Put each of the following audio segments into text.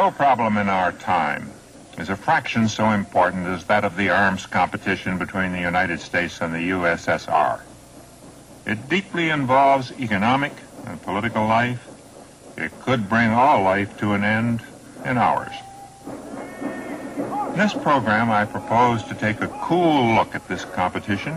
No problem in our time is a fraction so important as that of the arms competition between the United States and the USSR. It deeply involves economic and political life. It could bring all life to an end in hours. In this program, I propose to take a cool look at this competition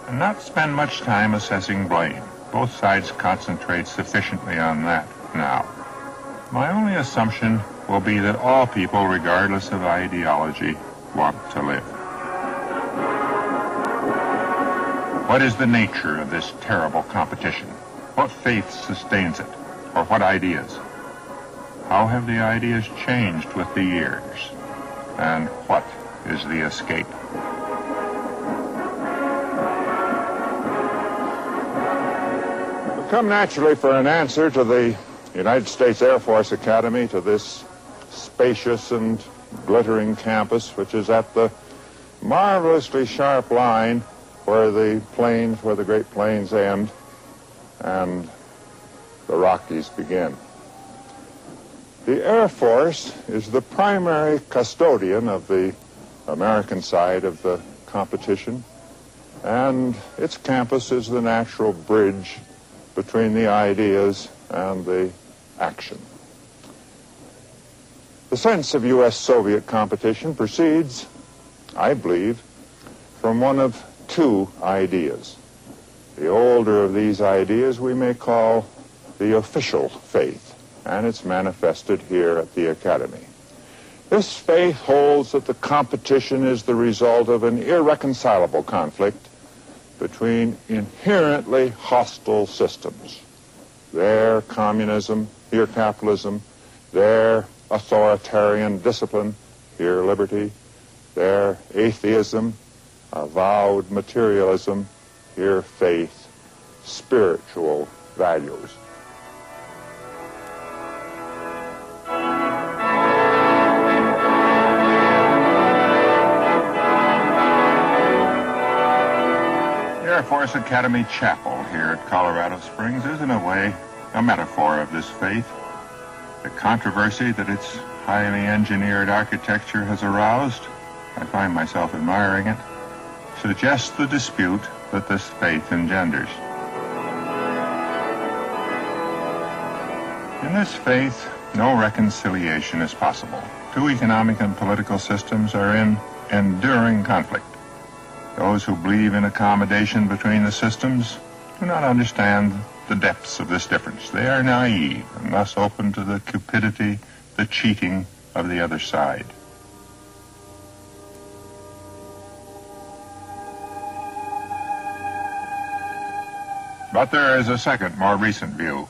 and not spend much time assessing blame. Both sides concentrate sufficiently on that now. My only assumption will be that all people, regardless of ideology, want to live. What is the nature of this terrible competition? What faith sustains it? Or what ideas? How have the ideas changed with the years? And what is the escape? We come naturally for an answer to the United States Air Force Academy, to this spacious and glittering campus, which is at the marvelously sharp line where the Great Plains end and the Rockies begin. The Air Force is the primary custodian of the American side of the competition, and its campus is the natural bridge between the ideas and the action. The sense of U.S.-Soviet competition proceeds, I believe, from one of two ideas. The older of these ideas we may call the official faith, and it's manifested here at the Academy. This faith holds that the competition is the result of an irreconcilable conflict between inherently hostile systems. Their communism, here capitalism, their authoritarian discipline, here liberty, their atheism, avowed materialism, here faith, spiritual values. The Air Force Academy Chapel here at Colorado Springs is, in a way, a metaphor of this faith. The controversy that its highly engineered architecture has aroused, I find myself admiring it, suggests the dispute that this faith engenders. In this faith, no reconciliation is possible. Two economic and political systems are in enduring conflict. Those who believe in accommodation between the systems do not understand the depths of this difference. They are naive and thus open to the cupidity, the cheating of the other side. But there is a second, more recent view.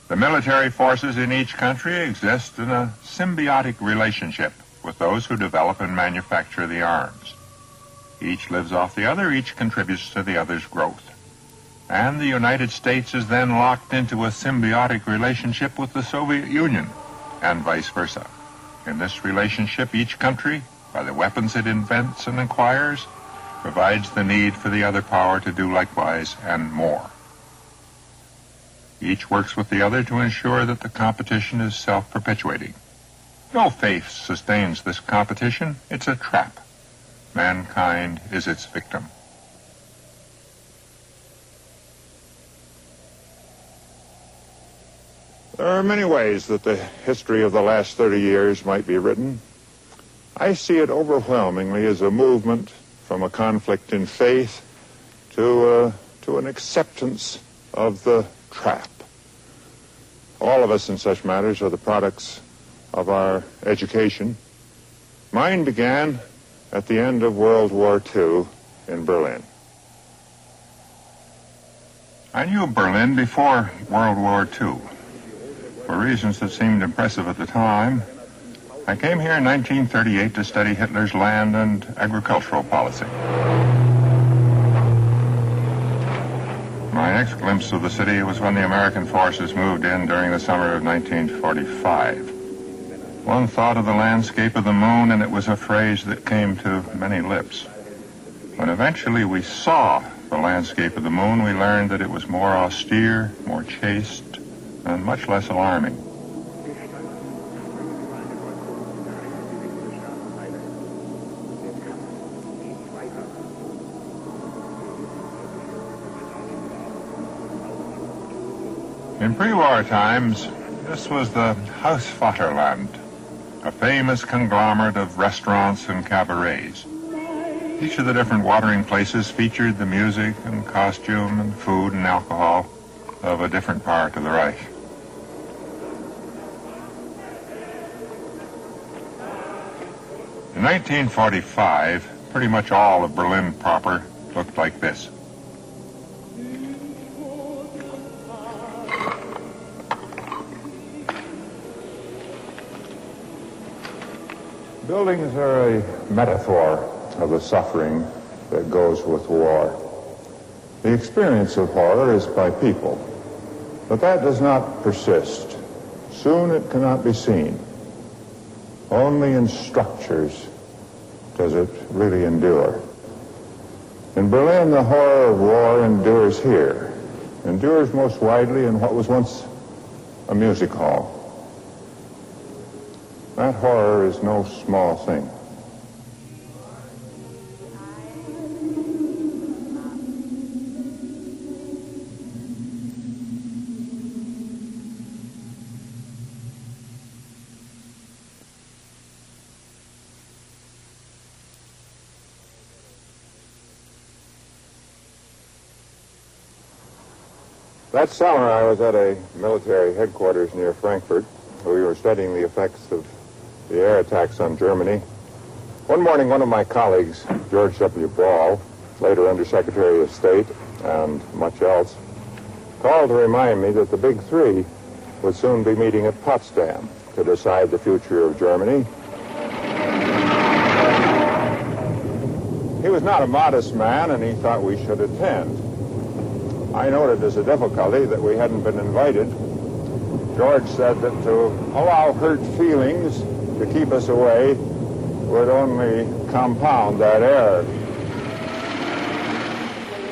The military forces in each country exist in a symbiotic relationship with those who develop and manufacture the arms. Each lives off the other, each contributes to the other's growth. And the United States is then locked into a symbiotic relationship with the Soviet Union, and vice versa. In this relationship, each country, by the weapons it invents and acquires, provides the need for the other power to do likewise and more. Each works with the other to ensure that the competition is self-perpetuating. No faith sustains this competition. It's a trap. Mankind is its victim. There are many ways that the history of the last 30 years might be written. I see it overwhelmingly as a movement from a conflict in faith to an acceptance of the trap. All of us in such matters are the products of our education. Mine began at the end of World War II in Berlin. I knew Berlin before World War II. For reasons that seemed impressive at the time, I came here in 1938 to study Hitler's land and agricultural policy. My next glimpse of the city was when the American forces moved in during the summer of 1945. One thought of the landscape of the moon, and it was a phrase that came to many lips. When eventually we saw the landscape of the moon, we learned that it was more austere, more chaste, and much less alarming. In pre-war times, this was the Hausvaterland, a famous conglomerate of restaurants and cabarets. Each of the different watering places featured the music and costume and food and alcohol of a different part of the Reich. In 1945, pretty much all of Berlin proper looked like this. Buildings are a metaphor of the suffering that goes with war. The experience of horror is by people, but that does not persist. Soon it cannot be seen. Only in structures does it really endure. In Berlin, the horror of war endures here, endures most widely in what was once a music hall. That horror is no small thing. That summer, I was at a military headquarters near Frankfurt, where we were studying the effects of the air attacks on Germany. One morning, one of my colleagues, George W. Ball, later Undersecretary of State and much else, called to remind me that the Big Three would soon be meeting at Potsdam to decide the future of Germany. He was not a modest man, and he thought we should attend. I noted as a difficulty that we hadn't been invited. George said that to allow hurt feelings to keep us away would only compound that error.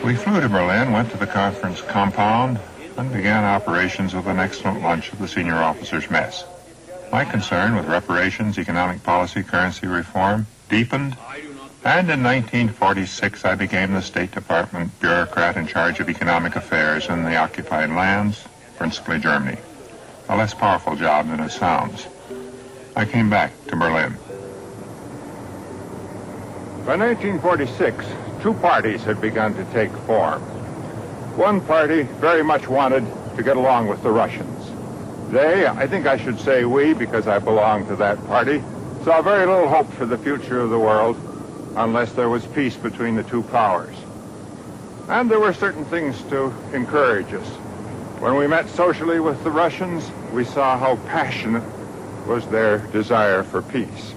We flew to Berlin, went to the conference compound, and began operations with an excellent lunch at the senior officers' mess. My concern with reparations, economic policy, currency reform deepened, and in 1946 I became the State Department bureaucrat in charge of economic affairs in the occupied lands, principally Germany. A less powerful job than it sounds. I came back to Berlin. By 1946, two parties had begun to take form. One party very much wanted to get along with the Russians. They, I think I should say we, because I belong to that party, saw very little hope for the future of the world unless there was peace between the two powers. And there were certain things to encourage us. When we met socially with the Russians, we saw how passionate was their desire for peace.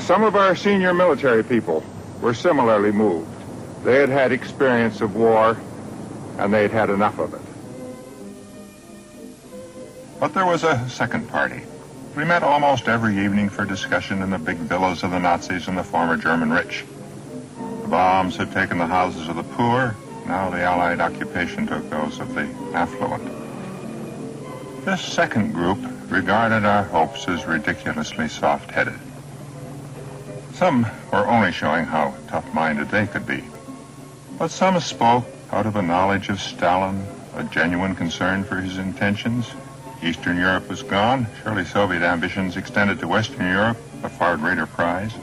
Some of our senior military people were similarly moved. They had had experience of war, and they'd had enough of it. But there was a second party. We met almost every evening for discussion in the big villas of the Nazis and the former German rich. The bombs had taken the houses of the poor. Now the Allied occupation took those of the affluent. This second group regarded our hopes as ridiculously soft-headed. Some were only showing how tough-minded they could be. But some spoke out of a knowledge of Stalin, a genuine concern for his intentions. Eastern Europe was gone. Surely Soviet ambitions extended to Western Europe, a far greater prize.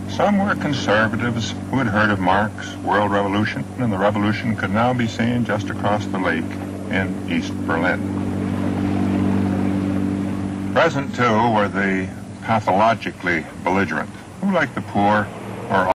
Some were conservatives who had heard of Marx' World Revolution, and the revolution could now be seen just across the lake in East Berlin. Present, too, were the pathologically belligerent, who, like the poor, were